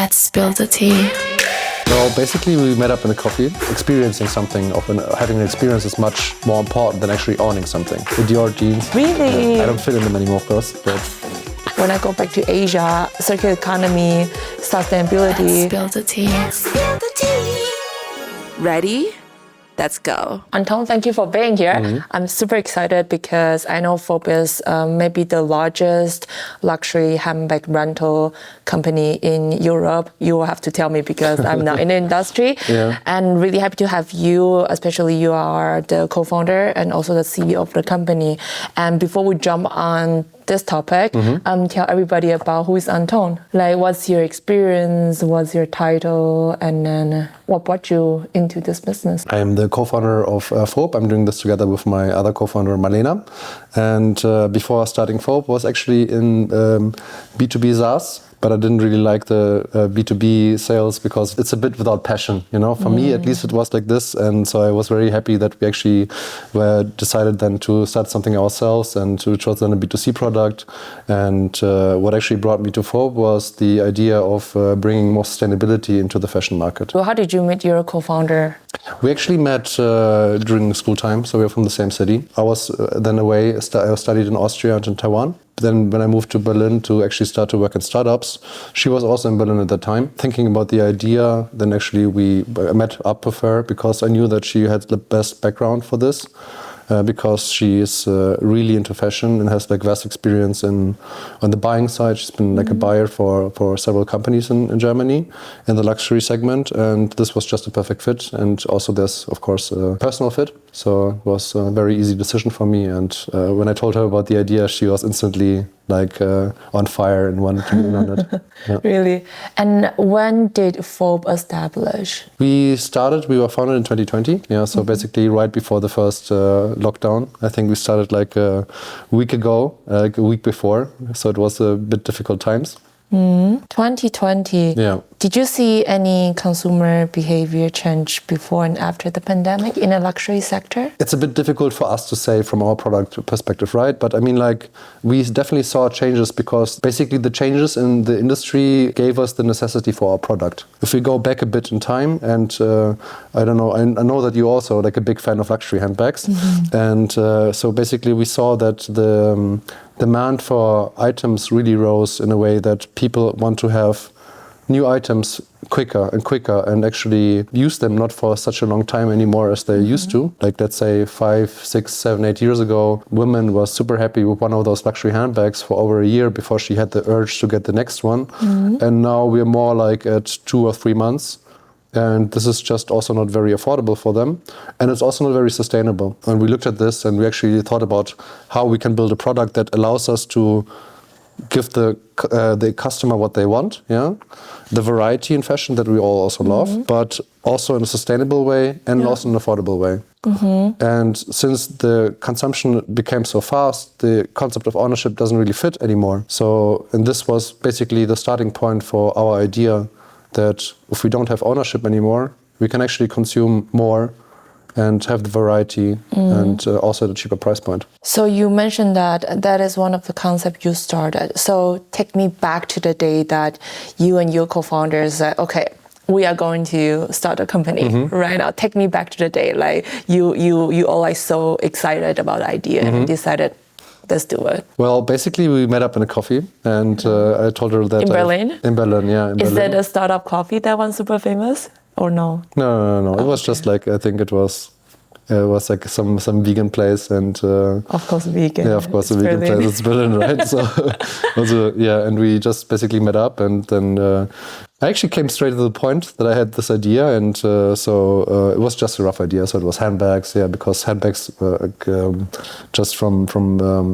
Let's spill the tea. Well, basically we met up in a coffee. Experiencing something, having an experience is much more important than actually owning something. The Dior jeans. Really? I don't fit in them anymore, of course. But when I go back to Asia, circular economy, sustainability. Let's spill the tea. Spill the tea. Ready? Let's go. Anton, thank you for being here. Mm-hmm. I'm super excited because I know Forbes is maybe the largest luxury handbag rental company in Europe. You will have to tell me because I'm not in the industry. Yeah. And really happy to have you, especially you are the co-founder and also the CEO of the company. And before we jump on this topic, tell everybody about who is Anton. Like, what's your experience, what's your title, and then what brought you into this business? I am the co-founder of Forbes. I'm doing this together with my other co-founder, Marlena. And before starting Forbes, was actually in B2B SaaS. But I didn't really like the B2B sales because it's a bit without passion, you know. For me, at least it was like this. And so I was very happy that we actually decided then to start something ourselves and to chose then a B2C product. And what actually brought me to Forbes was the idea of bringing more sustainability into the fashion market. So how did you meet your co-founder? We actually met during school time, so we were from the same city. I was then away, I studied in Austria and in Taiwan. Then when I moved to Berlin to actually start to work in startups, she was also in Berlin at that time. Thinking about the idea, then actually I met up with her because I knew that she had the best background for this. Because she is really into fashion and has like vast experience on the buying side. She's been like a buyer for several companies in Germany in the luxury segment, and this was just a perfect fit. And also there's of course a personal fit, so it was a very easy decision for me. And when I told her about the idea, she was instantly like on fire and wanted to be in on it. Yeah. Really? And when did Forbes establish? We were founded in 2020. Yeah, so basically right before the first lockdown. I think we started like a week ago, like a week before. So it was a bit difficult times. 2020. Yeah. Did you see any consumer behavior change before and after the pandemic in the luxury sector? It's a bit difficult for us to say from our product perspective, right? But I mean, like, we definitely saw changes because basically the changes in the industry gave us the necessity for our product. If we go back a bit in time, and I don't know, I know that you're also like a big fan of luxury handbags. And so basically we saw that the demand for items really rose in a way that people want to have new items quicker and actually use them not for such a long time anymore as they used to. Like, let's say 5, 6, 7, 8 years ago, women were super happy with one of those luxury handbags for over a year before she had the urge to get the next one. And now we're more like at 2 or 3 months. And this is just also not very affordable for them. And it's also not very sustainable. And we looked at this and we actually thought about how we can build a product that allows us to give the customer what they want, yeah, the variety in fashion that we all also love, but also in a sustainable way and also in an affordable way. And since the consumption became so fast, the concept of ownership doesn't really fit anymore. So, and this was basically the starting point for our idea that if we don't have ownership anymore, we can actually consume more and have the variety and also at a cheaper price point. So you mentioned that is one of the concepts you started. So take me back to the day that you and your co-founders said, okay, we are going to start a company right now. Take me back to the day, like you all like so excited about the idea and decided, let's do it. Well, basically we met up in a coffee and I told her that... In Berlin? In Berlin, yeah. Is that a startup coffee, that one super famous? Or no? No. It was just like, I think it was like some vegan place and... of course, vegan. Yeah, of course, it's a vegan Berlin. place. It's Berlin, right? So, also, yeah, and we just basically met up and then... I actually came straight to the point that I had this idea, and so it was just a rough idea. So it was handbags, yeah, because handbags, just from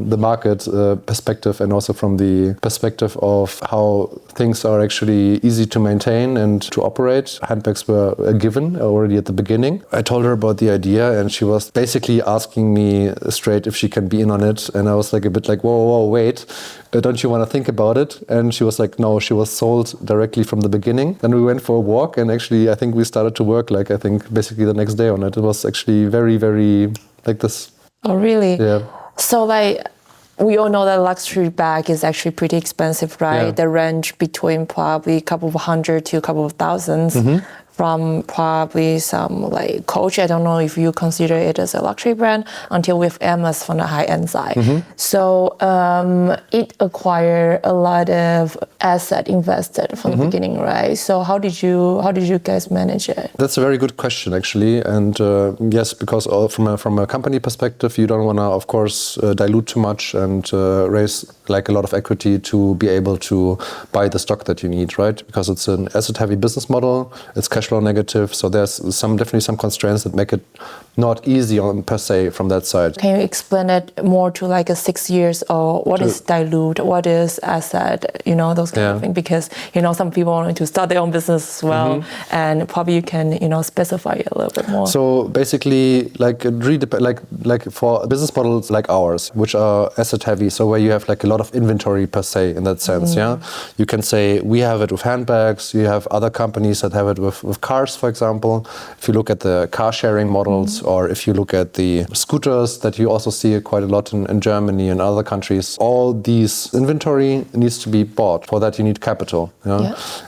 the market perspective, and also from the perspective of how things are actually easy to maintain and to operate. Handbags were a given already at the beginning. I told her about the idea, and she was basically asking me straight if she can be in on it, and I was like a bit like, whoa, wait. Don't you want to think about it? And she was like, no, she was sold directly from the beginning. Then we went for a walk and actually I think we started to work like I think basically the next day on it. It was actually very, very like this. Oh, really? Yeah. So like we all know that luxury bag is actually pretty expensive, right? Yeah. They range between probably a couple of hundred to a couple of thousands. From probably some like Coach, I don't know if you consider it as a luxury brand, until with Hermes from the high-end side. So it acquired a lot of asset invested from the beginning, right? So how did you guys manage it? That's a very good question, actually. And yes, because from a company perspective, you don't want to, of course, dilute too much and raise like a lot of equity to be able to buy the stock that you need, right? Because it's an asset-heavy business model. It's cash flow negative, so there's definitely some constraints that make it not easy on per se from that side. Can you explain it more to like a 6 years, or what is dilute, what is asset, those kind of things? Because some people want to start their own business as well, and probably you can specify it a little bit more. So basically, like for business models like ours, which are asset heavy, so where you have like a lot of inventory per se in that sense, you can say we have it with handbags. You have other companies that have it with cars, for example. If you look at the car sharing models, or if you look at the scooters that you also see quite a lot in Germany and other countries, all these inventory needs to be bought. For that you need capital.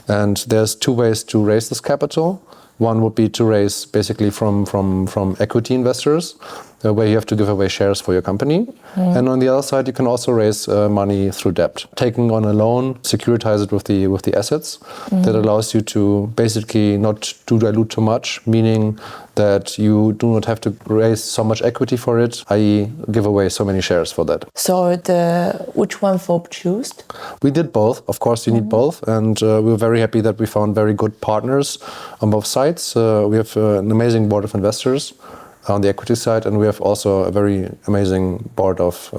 And there's two ways to raise this capital. One would be to raise basically from equity investors, where you have to give away shares for your company. And on the other side, you can also raise money through debt. Taking on a loan, securitize it with the assets. That allows you to basically not to dilute too much, meaning that you do not have to raise so much equity for it, i.e. give away so many shares for that. So which one Fob chose? We did both. Of course, you need both. And we were very happy that we found very good partners on both sides. We have an amazing board of investors on the equity side, and we have also a very amazing board of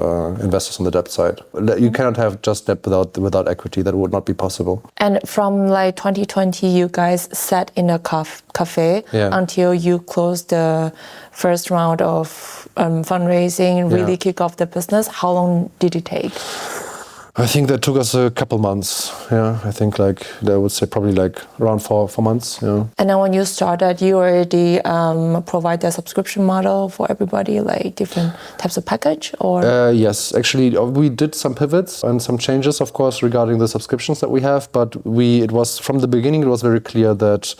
investors on the debt side. You cannot have just debt without equity. That would not be possible. And from like 2020, you guys sat in a cafe until you closed the first round of fundraising, really kick off the business. How long did it take? I think that took us a couple months. I think I would say probably like around four months. And then when you started, you already provide a subscription model for everybody, like different types of package, or? Yes, actually, we did some pivots and some changes, of course, regarding the subscriptions that we have. But it was from the beginning, it was very clear that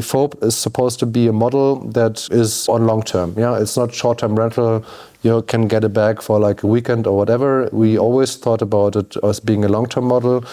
Fob is supposed to be a model that is on long term. It's not short-term rental. You can get it back for like a weekend or whatever. We always thought about it as being a long-term model.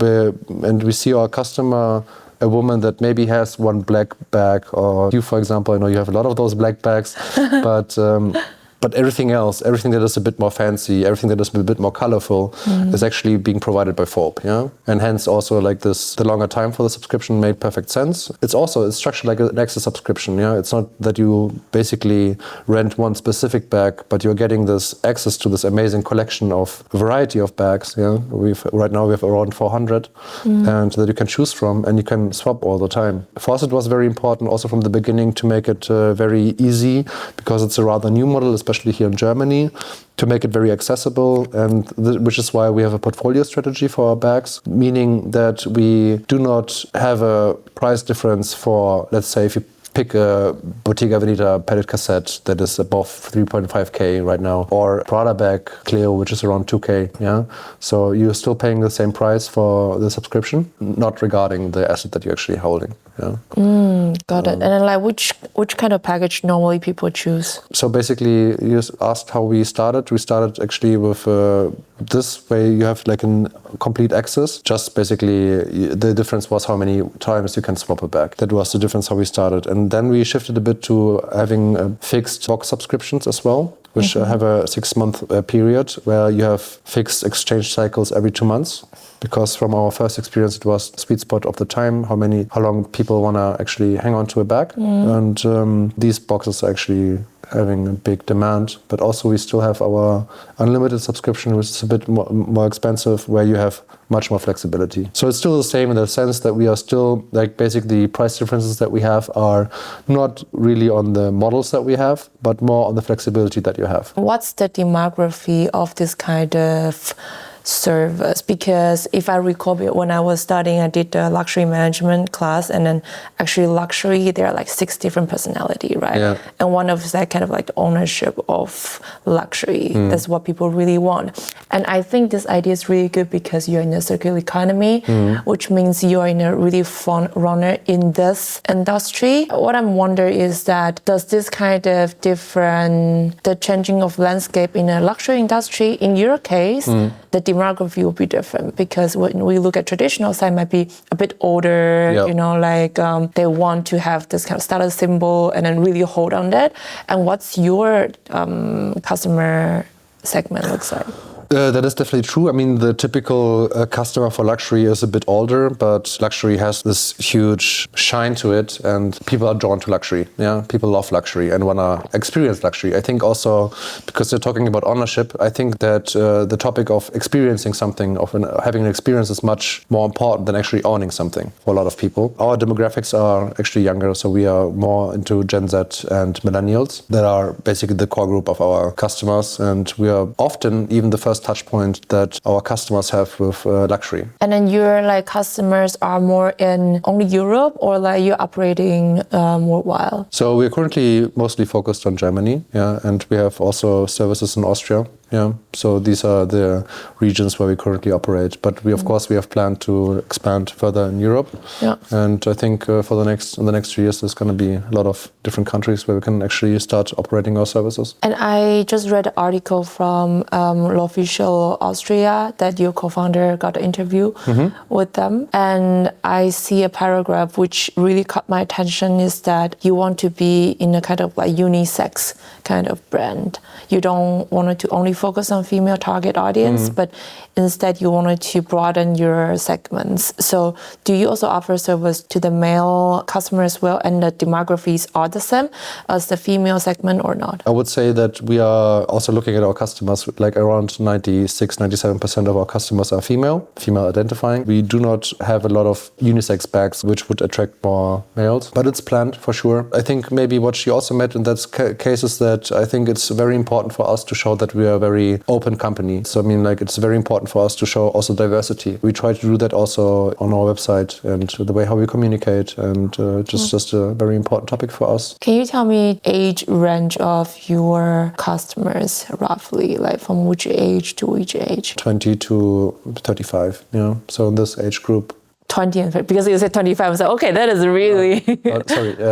And we see our customer, a woman that maybe has one black bag, or you, for example, I know you have a lot of those black bags, but everything else, everything that is a bit more fancy, everything that is a bit more colorful is actually being provided by Fob, And hence also like this, the longer time for the subscription made perfect sense. It's structured like an access subscription, It's not that you basically rent one specific bag, but you're getting this access to this amazing collection of variety of bags, Right now we have around 400 and that you can choose from and you can swap all the time. For us it was very important also from the beginning to make it very easy, because it's a rather new model, especially here in Germany, to make it very accessible, and which is why we have a portfolio strategy for our bags, meaning that we do not have a price difference for, let's say, if you pick a Bottega Veneta padded cassette that is above 3.5K right now, or Prada bag Cleo, which is around 2K. So you're still paying the same price for the subscription, not regarding the asset that you're actually holding. Got it. And then like which kind of package normally people choose? So basically, you asked how we started. We started actually with this way. You have like a complete access. Just basically, the difference was how many times you can swap a bag. That was the difference how we started. And then we shifted a bit to having fixed box subscriptions as well, which have a 6-month period where you have fixed exchange cycles every 2 months. Because from our first experience, it was the sweet spot of the time, how long people want to actually hang on to a bag. And these boxes are actually having a big demand. But also we still have our unlimited subscription, which is a bit more expensive, where you have much more flexibility. So it's still the same in the sense that we are still, like, basically price differences that we have are not really on the models that we have, but more on the flexibility that you have. What's the demography of this kind of service? Because if I recall, when I was studying, I did the luxury management class, and then actually luxury, there are like 6 different personality, right? Yeah. And one of that kind of like the ownership of luxury. That's what people really want. And I think this idea is really good because you're in a circular economy, which means you're in a really front runner in this industry. What I'm wondering is that does this kind of the changing of landscape in a luxury industry, in your case, the demography will be different because when we look at traditional side might be a bit older, they want to have this kind of status symbol and then really hold on that. And what's your customer segment looks like? That is definitely true. I mean, the typical customer for luxury is a bit older, but luxury has this huge shine to it, and people are drawn to luxury. Yeah, people love luxury and want to experience luxury. I think also because they're talking about ownership, I think that the topic of experiencing something, having an experience, is much more important than actually owning something for a lot of people. Our demographics are actually younger, so we are more into Gen Z and millennials that are basically the core group of our customers, and we are often even the first touch point that our customers have with luxury. And then your customers are more in only Europe, or you're operating worldwide? So we're currently mostly focused on Germany, and we have also services in Austria. Yeah, so these are the regions where we currently operate. But we, of course, we have planned to expand further in Europe. Yeah. And I think in the next 3 years, there's going to be a lot of different countries where we can actually start operating our services. And I just read an article from L'Official Austria that your co-founder got an interview with them. And I see a paragraph which really caught my attention is that you want to be in a kind of like unisex kind of brand. You don't want to only focus on female target audience, but instead you wanted to broaden your segments. So do you also offer service to the male customer as well, and the demographies are the same as the female segment or not? I would say that we are also looking at our customers, like around 96-97% of our customers are female identifying. We do not have a lot of unisex bags which would attract more males, but it's planned for sure. I think maybe what she also meant in that case is that I think it's very important for us to show that we are a very open company. So I mean, it's very important for us to show also diversity. We try to do that also on our website and the way how we communicate, and just a very important topic for us. Can you tell me age range of your customers roughly, like from which age to which age? 20 to 35, so in this age group. 20 and 30, because you said 25, so okay, that is really...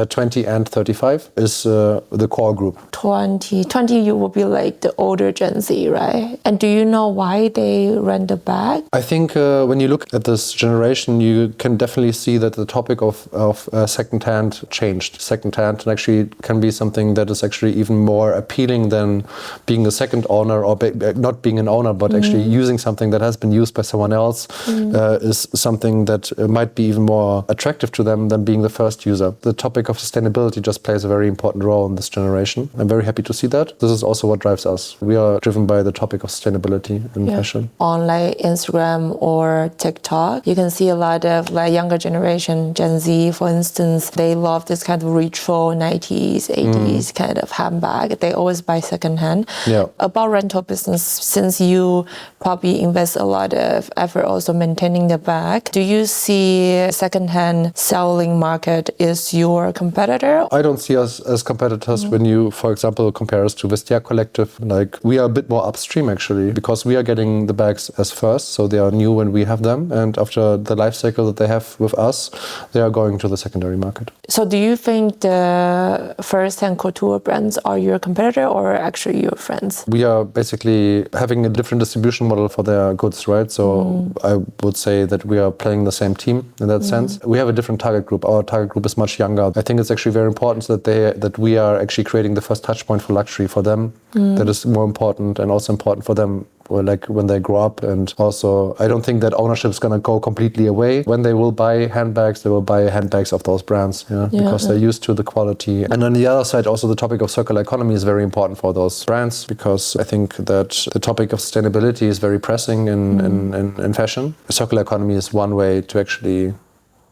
20 and 35 is the core group. 20, you will be like the older Gen Z, right? And do you know why they rent a bag? I think when you look at this generation, you can definitely see that the topic of secondhand changed. Secondhand actually can be something that is actually even more appealing than being a second owner, or not being an owner, but actually using something that has been used by someone else is something that might be even more attractive to them than being the first user. The topic of sustainability just plays a very important role in this generation. I'm very happy to see that. This is also what drives us. We are driven by the topic of sustainability in fashion. On Instagram or TikTok, you can see a lot of younger generation, Gen Z, for instance, they love this kind of retro 90s, 80s kind of handbag. They always buy secondhand. Yeah. About rental business, since you probably invest a lot of effort also maintaining the bag, do you see secondhand selling market is your competitor? I don't see us as competitors when you, for example, compare us to Vestiaire Collective. We are a bit more upstream actually, because we are getting the bags as first, so they are new when we have them, and after the life cycle that they have with us, they are going to the secondary market. So do you think the first-hand couture brands are your competitor or actually your friends? We are basically having a different distribution model for their goods, right? So I would say that we are playing the same team in that sense. We have a different target group. Our target group is much younger. I think it's actually very important that we are actually creating the first touch point for luxury for them. That is more important, and also important for them when they grow up. And also, I don't think that ownership is going to go completely away. When they will buy handbags, they will buy handbags of those brands, because they're used to the quality. And on the other side, also the topic of circular economy is very important for those brands, because I think that the topic of sustainability is very pressing in fashion. Circular economy is one way to actually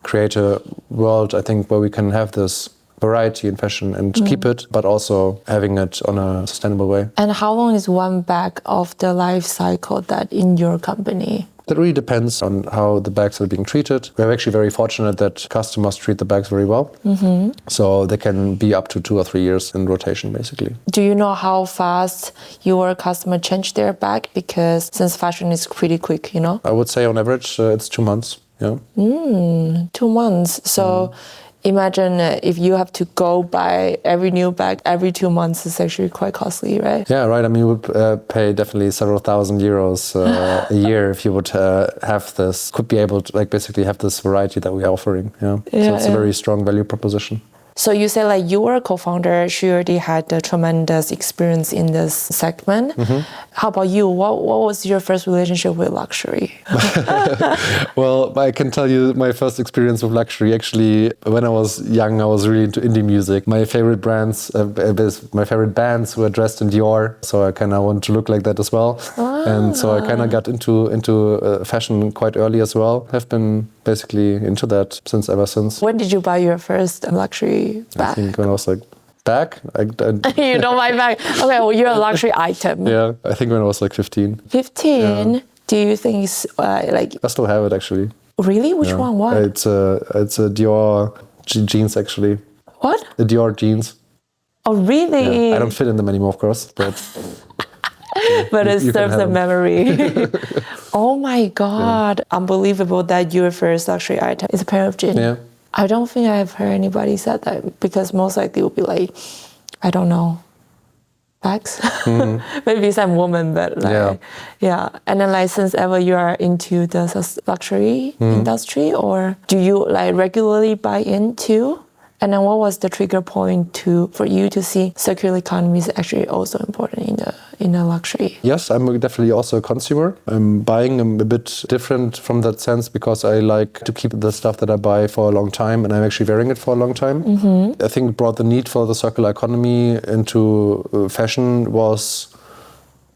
create a world, I think, where we can have this variety in fashion and keep it, but also having it on a sustainable way. And how long is one bag of the life cycle that in your company? That really depends on how the bags are being treated. We're actually very fortunate that customers treat the bags very well. So they can be up to 2 or 3 years in rotation, basically. Do you know how fast your customer change their bag? Because since fashion is pretty quick, you know? I would say on average, it's 2 months. Yeah. 2 months. So imagine if you have to go buy every new bag every 2 months, it's actually quite costly, right? Yeah, right. I mean, you would pay definitely several thousand euros a year if you would have this, could be able to basically have this variety that we are offering. Yeah. So it's a very strong value proposition. So you say you were a co-founder, she already had a tremendous experience in this segment. How about you? What was your first relationship with luxury? Well, I can tell you my first experience with luxury. Actually, when I was young, I was really into indie music. My favorite bands were dressed in Dior, so I kind of wanted to look like that as well. And so I kind of got into fashion quite early as well. I've been basically into that ever since. When did you buy your first luxury bag? I think when I was bag? You don't buy bag? Okay, well, you're a luxury item. Yeah, I think when I was 15. 15? Yeah. Do you think it's I still have it actually. Really? Which one? What? It's a Dior jeans actually. What? The Dior jeans. Oh, really? Yeah. I don't fit in them anymore, of course, but... But it serves a memory. Oh my God. Yeah. Unbelievable that your first luxury item is a pair of jeans. Yeah. I don't think I've heard anybody said that, because most likely it would be I don't know, bags? Maybe some woman, but yeah. And then since ever you are into the luxury industry, or do you regularly buy into? And then what was the trigger point for you to see circular economy is actually also important in the luxury? Yes, I'm definitely also a consumer. I'm buying a bit different from that sense because I like to keep the stuff that I buy for a long time, and I'm actually wearing it for a long time. I think brought the need for the circular economy into fashion was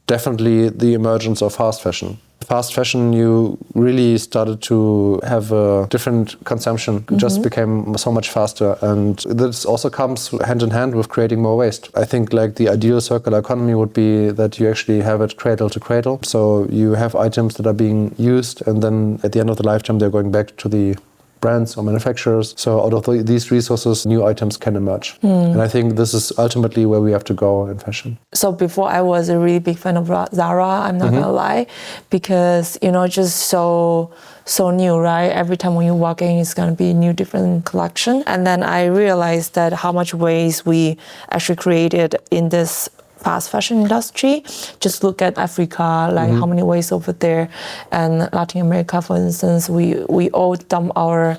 definitely the emergence of fast fashion. Fast fashion, you really started to have a different consumption. It just became so much faster. And this also comes hand in hand with creating more waste. I think the ideal circular economy would be that you actually have it cradle to cradle. So you have items that are being used, and then at the end of the lifetime, they're going back to the brands or manufacturers. So out of these resources, new items can emerge. And I think this is ultimately where we have to go in fashion. So before I was a really big fan of Zara, I'm not gonna lie, because, just so new, right? Every time when you walk in, it's gonna be a new different collection. And then I realized that how much waste we actually created in this fast fashion industry. Just look at Africa, how many waste over there, and Latin America, for instance, we all dump our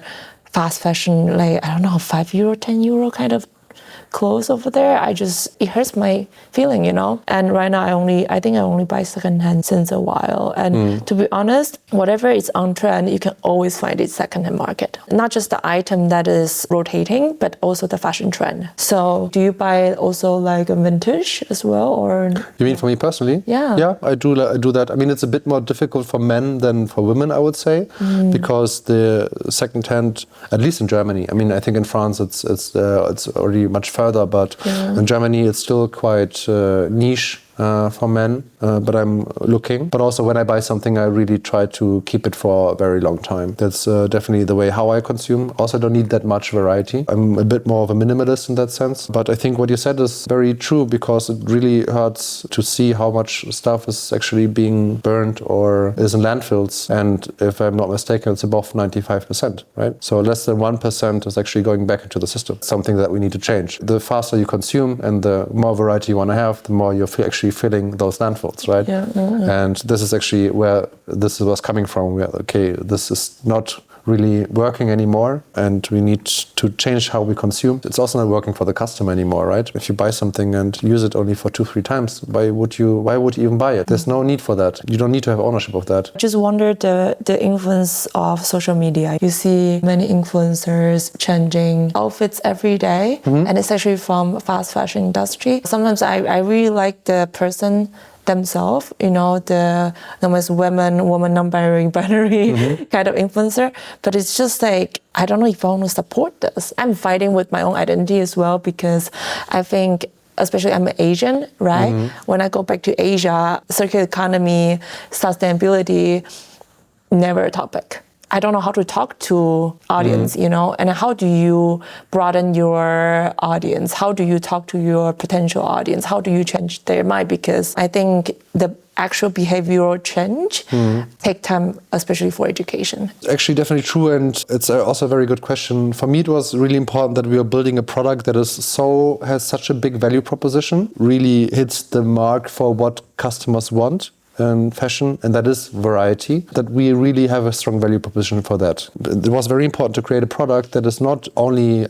fast fashion, I don't know, €5, €10 kind of clothes over there. It hurts my feeling, And right now I think I only buy secondhand since a while. And to be honest, whatever is on trend, you can always find it secondhand market. Not just the item that is rotating, but also the fashion trend. So do you buy also a vintage as well, or? You mean for me personally? Yeah. Yeah, I do that. I mean, it's a bit more difficult for men than for women, I would say, because the secondhand, at least in Germany, I mean, I think in France it's already much further. But in Germany, it's still quite niche for men, but I'm looking. But also when I buy something, I really try to keep it for a very long time. That's definitely the way how I consume. Also, I don't need that much variety. I'm a bit more of a minimalist in that sense. But I think what you said is very true, because it really hurts to see how much stuff is actually being burned or is in landfills. And if I'm not mistaken, it's above 95%, right? So less than 1% is actually going back into the system. Something that we need to change. The faster you consume and the more variety you want to have, the more you're actually filling those landfills, right? Yeah. And this is actually where this was coming from. This is not really working anymore, and we need to change how we consume. It's also not working for the customer anymore, right? If you buy something and use it only for 2-3 times, why would you even buy it? There's no need for that. You don't need to have ownership of that. Just wonder the influence of social media. You see many influencers changing outfits every day, and it's actually from fast fashion industry. Sometimes I really like the person themselves, the numbers woman non-binary kind of influencer. But it's just like, I don't know if I want to support this. I'm fighting with my own identity as well, because I think, especially I'm Asian, right? When I go back to Asia, circular economy, sustainability, never a topic. I don't know how to talk to audience, and how do you broaden your audience? How do you talk to your potential audience? How do you change their mind? Because I think the actual behavioral change take time, especially for education. Actually, definitely true, and it's also a very good question. For me, it was really important that we are building a product that has such a big value proposition, really hits the mark for what customers want in fashion, and that is variety, that we really have a strong value proposition for that. It was very important to create a product that is not only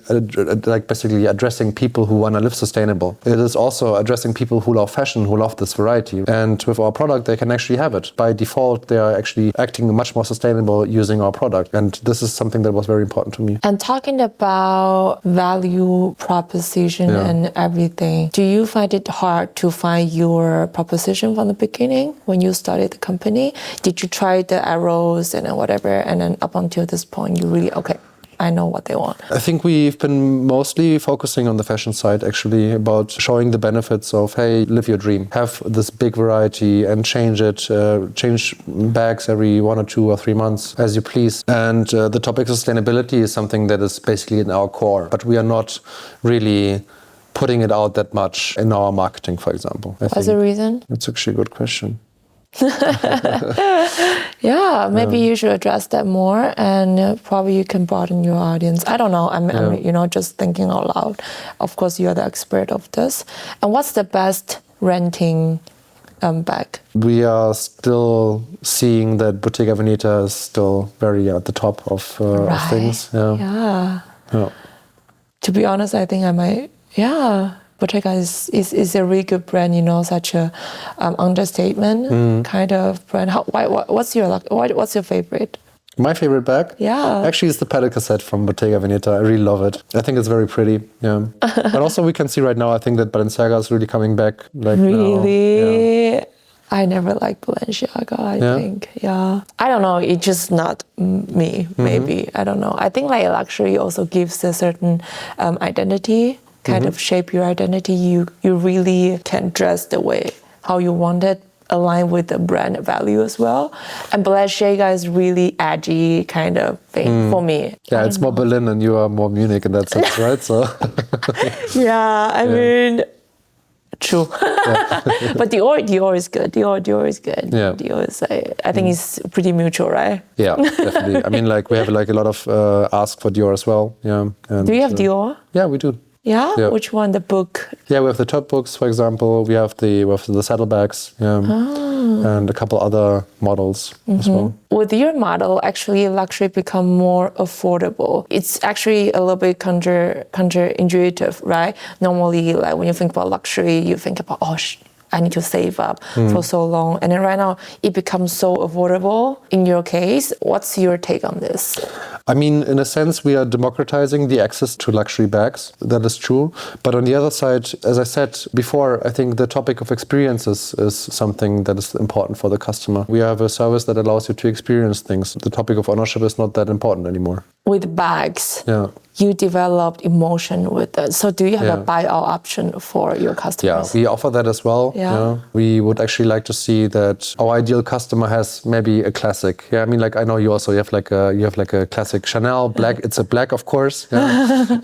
basically addressing people who want to live sustainable. It is also addressing people who love fashion, who love this variety. And with our product, they can actually have it. By default, they are actually acting much more sustainable using our product. And this is something that was very important to me. And talking about value proposition and everything, do you find it hard to find your proposition from the beginning? When you started the company, did you try the arrows and whatever, and then up until this point you really, okay, I know what they want? I think we've been mostly focusing on the fashion side, actually, about showing the benefits of, hey, live your dream. Have this big variety and change it. Change bags every 1 or 2 or 3 months as you please. And the topic of sustainability is something that is basically in our core, but we are not really putting it out that much in our marketing, for example. What's the reason? That's actually a good question. Yeah, maybe you should address that more, and probably you can broaden your audience. I don't know. I'm just thinking out loud. Of course, you are the expert of this. And what's the best renting bag? We are still seeing that Bottega Veneta is still very at the top of things. Yeah. To be honest, I think I might. Yeah. Bottega is a really good brand, such a understatement kind of brand. What's your favorite? My favorite bag? Yeah. Actually, it's the pedal cassette from Bottega Veneta. I really love it. I think it's very pretty. Yeah. But also we can see right now, I think that Balenciaga is really coming back. Really? Yeah. I never liked Balenciaga, I think. Yeah. I don't know. It's just not me, maybe. I don't know. I think luxury also gives a certain identity. Kind of shape your identity. You really can dress the way how you want it, align with the brand value as well. And Balenciaga is really edgy kind of thing for me. Yeah, it's more Berlin and you are more Munich in that sense, right? So yeah, I mean, true. But Dior is good. Dior is good. Yeah. Dior is, I think it's pretty mutual, right? Yeah, definitely. I mean, we have a lot of ask for Dior as well. Yeah. And, do you have Dior? Yeah, we do. Yeah? Which one? The book? Yeah, we have the top books, for example. We have the saddlebags, and a couple other models as well. With your model, actually, luxury become more affordable. It's actually a little bit counterintuitive, right? Normally, when you think about luxury, you think about, I need to save up for so long. And then right now, it becomes so affordable. In your case, what's your take on this? I mean, in a sense, we are democratizing the access to luxury bags. That is true. But on the other side, as I said before, I think the topic of experiences is something that is important for the customer. We have a service that allows you to experience things. The topic of ownership is not that important anymore. With bags, you developed emotion with it. So do you have a buy-out option for your customers? Yeah, we offer that as well. Yeah. We would actually like to see that our ideal customer has maybe a classic. Yeah, I mean, I know you also have a classic Chanel black. It's a black, of course. Yeah.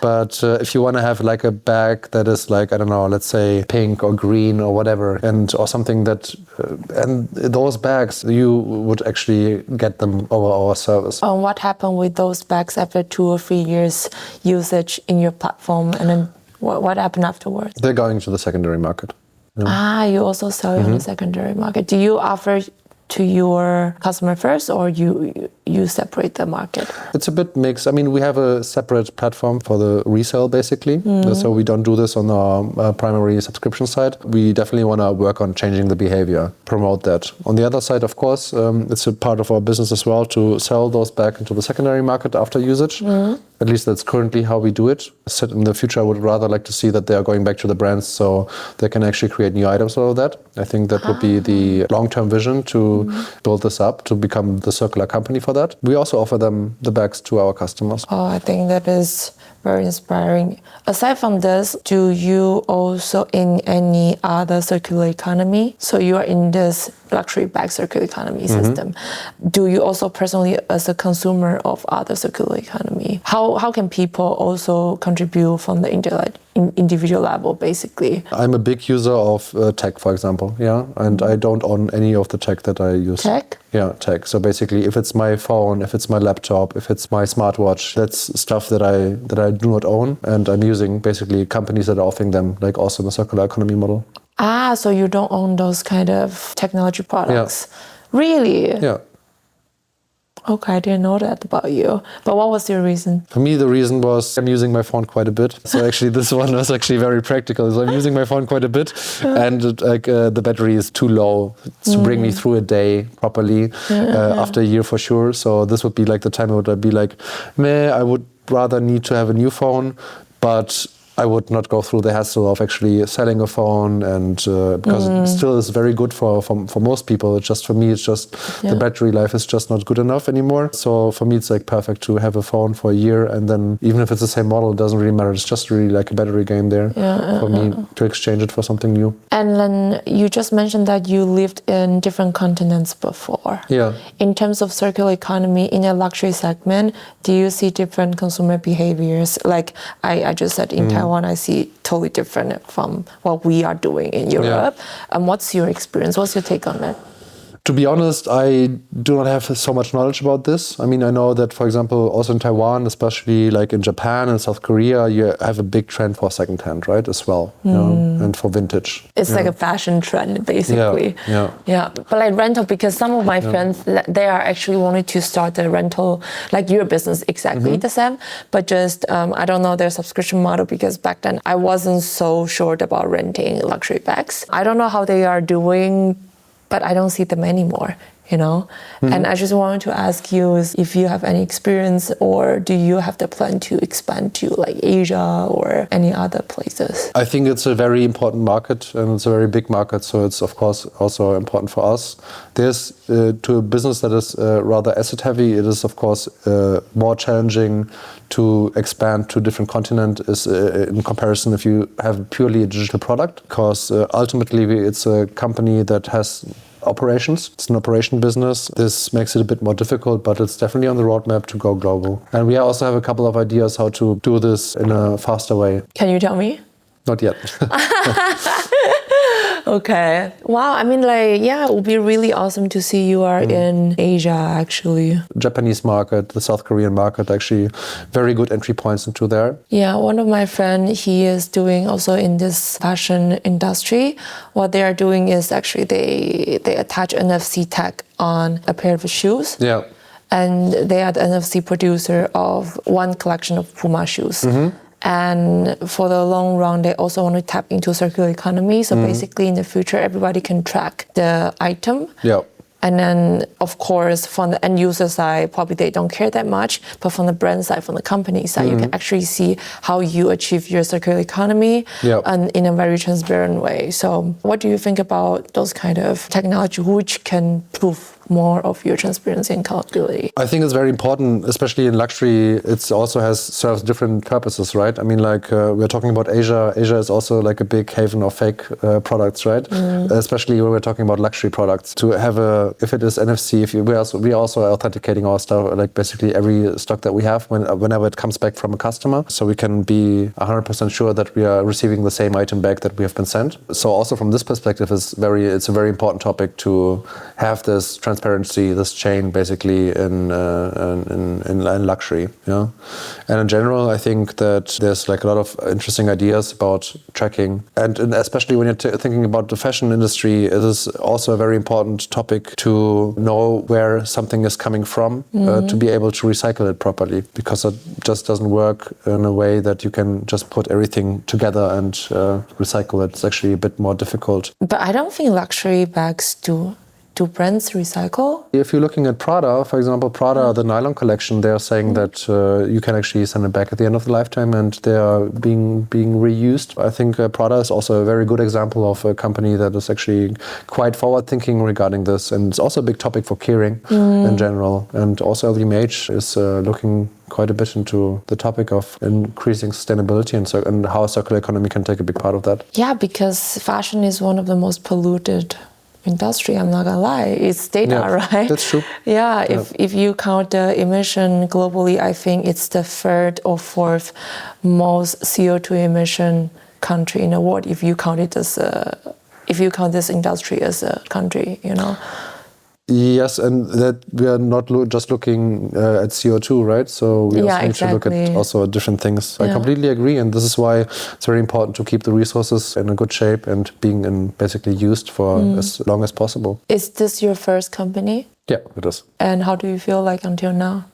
But if you want to have a bag that is I don't know, let's say pink or green or whatever, or something that, and those bags you would actually get them over our service. What happened with those bags after 2 or 3 years usage in your platform, and then what happened afterwards? They're going to the secondary market. Yeah. You also sell on the secondary market. Do you offer to your customer first, or you separate the market? It's a bit mixed. I mean, we have a separate platform for the resale, basically. So we don't do this on our primary subscription side. We definitely want to work on changing the behavior, promote that. On the other side, of course, it's a part of our business as well to sell those back into the secondary market after usage. At least that's currently how we do it. So in the future, I would rather like to see that they are going back to the brands so they can actually create new items out of that. I think that would be the long-term vision to build this up, to become the circular company for that. We also offer them the bags to our customers. Oh, I think that is very inspiring. Aside from this, do you also in any other circular economy? So you are in this luxury bag circular economy system. Do you also personally, as a consumer of other circular economy, how can people also contribute from the individual level, basically? I'm a big user of tech, for example, and I don't own any of the tech that I use. Tech? Yeah, tech. So basically, if it's my phone, if it's my laptop, if it's my smartwatch, that's stuff that I do not own, and I'm using basically companies that are offering them, like also in the circular economy model. Ah, so you don't own those kind of technology products? Yeah. Really? Yeah. Okay, I didn't know that about you. But what was your reason? For me, the reason was I'm using my phone quite a bit. So actually, this one was actually very practical. So I'm using my phone quite a bit, and the battery is too low to bring me through a day properly after a year for sure. So this would be like the time I would be like, meh, I would rather need to have a new phone, but I would not go through the hassle of actually selling a phone, and because it still is very good for most people. It's just for me, it's just the battery life is just not good enough anymore. So for me, it's like perfect to have a phone for a year, and then even if it's the same model, it doesn't really matter. It's just really like a battery game there for me to exchange it for something new. And then you just mentioned that you lived in different continents before. Yeah. In terms of circular economy in a luxury segment, do you see different consumer behaviors? Like I just said in Taiwan, I see totally different from what we are doing in Europe. And what's your experience? What's your take on it? To be honest, I do not have so much knowledge about this. I mean, I know that, for example, also in Taiwan, especially like in Japan and South Korea, you have a big trend for secondhand, right, as well, you know, and for vintage. It's like a fashion trend, basically. Yeah. But like rental, because some of my friends, they are actually wanting to start a rental, like your business, exactly the same, but just, I don't know their subscription model, because back then I wasn't so sure about renting luxury bags. I don't know how they are doing, but I don't see them anymore, you know? And I just wanted to ask you if you have any experience, or do you have the plan to expand to like Asia or any other places? I think it's a very important market, and it's a very big market, so it's of course also important for us. There's, to a business that is rather asset heavy, it is of course more challenging to expand to different continents is in comparison if you have purely a digital product, because ultimately it's a company that has operations. It's an operation business. This makes it a bit more difficult, but it's definitely on the roadmap to go global. And we also have a couple of ideas how to do this in a faster way. Can you tell me? Not yet. Okay. Wow. I mean, like, yeah, it would be really awesome to see you are in Asia, actually. Japanese market, the South Korean market, actually very good entry points into there. Yeah, one of my friends, he is doing also in this fashion industry. What they are doing is actually they attach NFC tag on a pair of shoes. Yeah. And they are the NFC producer of one collection of Puma shoes. And for the long run, they also want to tap into circular economy. So basically, in the future, everybody can track the item. Yeah. And then, of course, from the end user side, probably they don't care that much. But from the brand side, from the company side, you can actually see how you achieve your circular economy and in a very transparent way. So what do you think about those kind of technology which can prove more of your transparency and accountability? I think it's very important, especially in luxury. It also serves different purposes, right? I mean, like we're talking about Asia. Asia is also like a big haven of fake products, right? Especially when we're talking about luxury products. To have if it is NFC, we're also authenticating our stuff, like basically every stock that we have whenever it comes back from a customer, so we can be 100% sure that we are receiving the same item back that we have been sent. So also from this perspective, it's a very important topic to have this transparency, this chain basically in luxury. Yeah, and in general, I think that there's like a lot of interesting ideas about tracking, and especially when you're thinking about the fashion industry, it is also a very important topic to know where something is coming from, to be able to recycle it properly, because it just doesn't work in a way that you can just put everything together and recycle it. It's actually a bit more difficult. But I don't think luxury bags do do brands recycle? If you're looking at Prada, for example, Prada, the nylon collection, they're saying that you can actually send it back at the end of the lifetime and they are being reused. I think Prada is also a very good example of a company that is actually quite forward-thinking regarding this. And it's also a big topic for caring in general. And also LVMH is looking quite a bit into the topic of increasing sustainability and how circular economy can take a big part of that. Yeah, because fashion is one of the most polluted industry, I'm not gonna lie. It's data, right? That's true. Yeah, if you count the emission globally, I think it's the third or fourth most CO2 emission country in the world. If you count it as if you count this industry as a country, you know. Yes, and that we are not just looking at CO2, right? So we also need to look at also different things. I completely agree, and this is why it's very important to keep the resources in a good shape and being basically used for as long as possible. Is this your first company? Yeah, it is. And how do you feel like until now?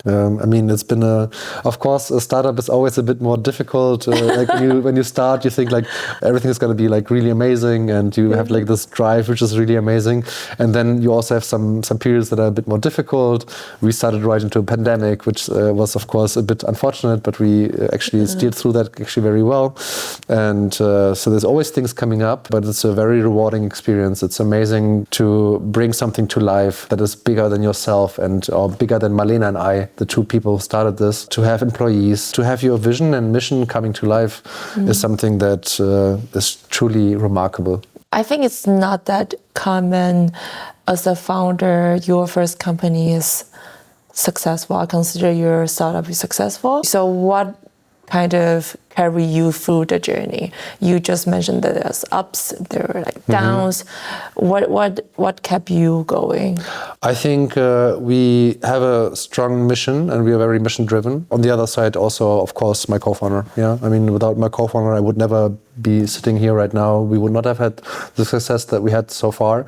I mean, it's been of course, a startup is always a bit more difficult. Like when you start, you think like everything is going to be like really amazing, and you have like this drive, which is really amazing. And then you also have some periods that are a bit more difficult. We started right into a pandemic, which was of course a bit unfortunate, but we actually steered through that actually very well. And so there's always things coming up, but it's a very rewarding experience. It's amazing to bring something to life that is bigger than yourself or bigger than Marlena and I, the two people who started this, to have employees, to have your vision and mission coming to life is something that is truly remarkable. I think it's not that common as a founder, your first company is successful. I consider your startup is successful. So what kind of carry you through the journey? You just mentioned that there's ups, there are like downs. What kept you going? I think we have a strong mission and we are very mission driven. On the other side also, of course, my co-founder. Yeah, I mean, without my co-founder, I would never be sitting here right now. We would not have had the success that we had so far.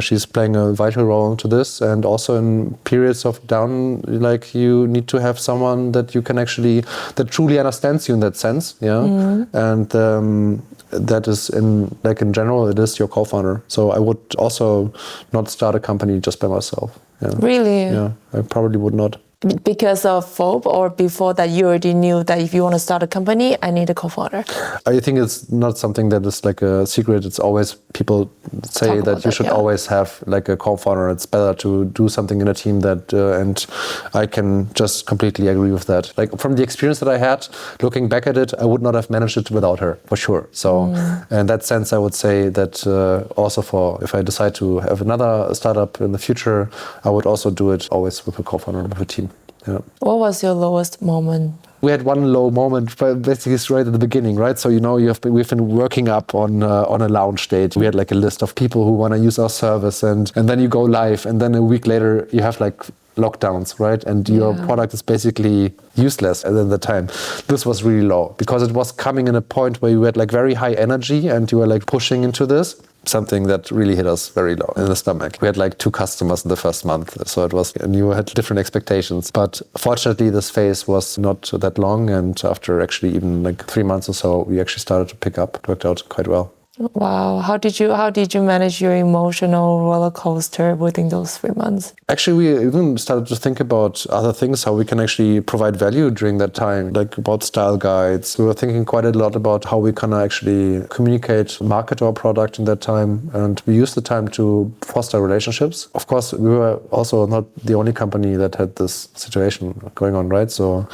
She's playing a vital role into this, and also in periods of down, like you need to have someone that you can actually, that truly understands you in that sense. Yeah, and that is in general, it is your co-founder. So I would also not start a company just by myself. Yeah. Really? Yeah, I probably would not. Because of FOB, or before that you already knew that if you want to start a company, I need a co-founder? I think it's not something that is like a secret. It's always, people say that you should always have like a co-founder. It's better to do something in a team that, and I can just completely agree with that. Like from the experience that I had, looking back at it, I would not have managed it without her, for sure. So in that sense, I would say that also if I decide to have another startup in the future, I would also do it always with a co-founder, with a team. Yeah. What was your lowest moment? We had one low moment, but basically it's right at the beginning, right? So we've been working up on a launch date. We had like a list of people who want to use our service, and then you go live, and then a week later you have like lockdowns, right? And your product is basically useless at the time. This was really low because it was coming in a point where you had like very high energy and you were like pushing into this. Something that really hit us very low in the stomach. We had like 2 customers in the first month, so it was, and you had different expectations. But fortunately, this phase was not that long, and after actually even like 3 months or so, we actually started to pick up. It worked out quite well. Wow, how did you manage your emotional roller coaster within those 3 months? Actually, we even started to think about other things, how we can actually provide value during that time, like about style guides. We were thinking quite a lot about how we can actually communicate, market our product in that time, and we used the time to foster relationships. Of course, we were also not the only company that had this situation going on, right? So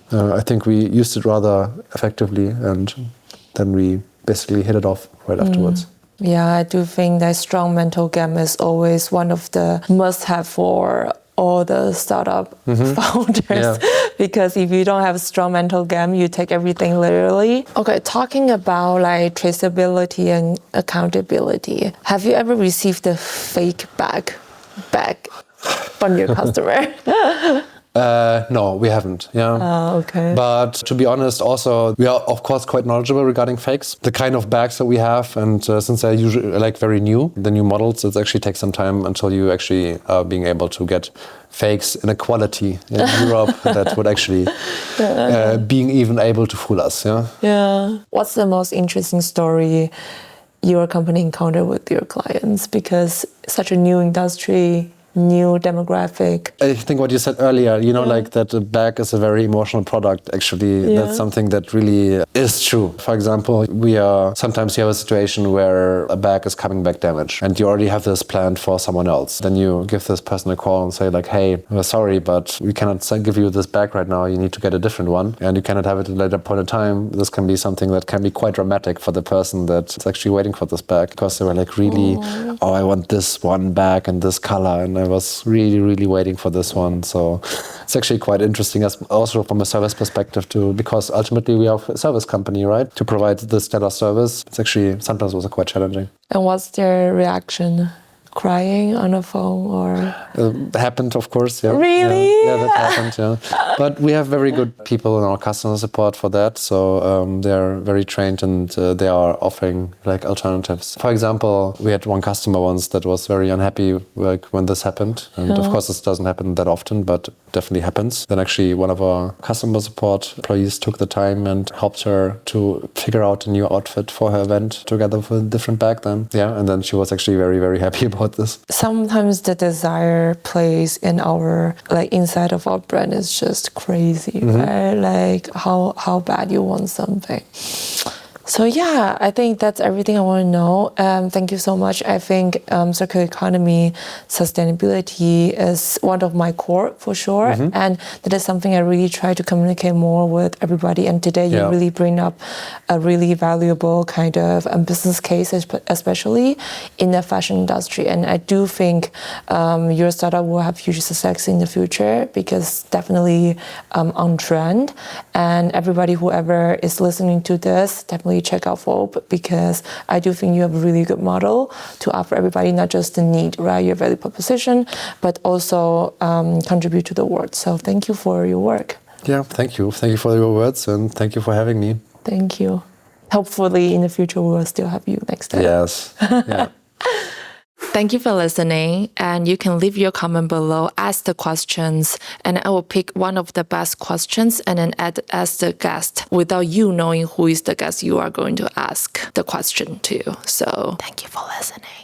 I think we used it rather effectively, and then we basically hit it off right afterwards. Yeah, I do think that strong mental game is always one of the must-have for all the startup founders. Because if you don't have a strong mental game, you take everything literally. Okay, talking about like traceability and accountability, have you ever received a fake bag from your customer? No, we haven't. Yeah. Okay. But to be honest, also we are of course quite knowledgeable regarding fakes. The kind of bags that we have, and since they're usually like very new, the new models, it actually takes some time until you actually are being able to get fakes in a quality in Europe that would actually being even able to fool us. Yeah. Yeah. What's the most interesting story your company encounter with your clients? Because such a new industry, new demographic. I think what you said earlier, like that a bag is a very emotional product. Actually, that's something that really is true. For example, sometimes you have a situation where a bag is coming back damaged and you already have this planned for someone else. Then you give this person a call and say like, hey, we're sorry, but we cannot give you this bag right now. You need to get a different one and you cannot have it at a later point in time. This can be something that can be quite dramatic for the person that's actually waiting for this bag because they were like really, I want this one bag and this color, and I was really, really waiting for this one. So it's actually quite interesting, as also from a service perspective too, because ultimately we are a service company, right? To provide this stellar service, it's actually sometimes also quite challenging. And what's their reaction? Crying on a phone or? Happened, of course. Yeah. Really? Yeah, that happened. Yeah. But we have very good people in our customer support for that. So they're very trained and they are offering like alternatives. For example, we had one customer once that was very unhappy like when this happened. And of course, this doesn't happen that often, but definitely happens. Then actually one of our customer support employees took the time and helped her to figure out a new outfit for her event together with a different bag then. Yeah, and then she was actually very, very happy about this. Sometimes the desire plays in our, like inside of our brand is just crazy, right? Like how bad you want something. So yeah, I think that's everything I want to know. Thank you so much. I think circular economy, sustainability is one of my core for sure. And that is something I really try to communicate more with everybody. And today you really bring up a really valuable kind of business case, especially in the fashion industry. And I do think your startup will have huge success in the future because definitely on trend. And everybody, whoever is listening to this, definitely check out Fob because I do think you have a really good model to offer everybody, not just the need, right, your value proposition, but also contribute to the world. So thank you for your work. Yeah, thank you. Thank you for your words and thank you for having me. Thank you. Hopefully in the future we will still have you next time. Yes. Yeah. Thank you for listening, and you can leave your comment below, ask the questions, and I will pick one of the best questions and then add as the guest without you knowing who is the guest you are going to ask the question to. So thank you for listening.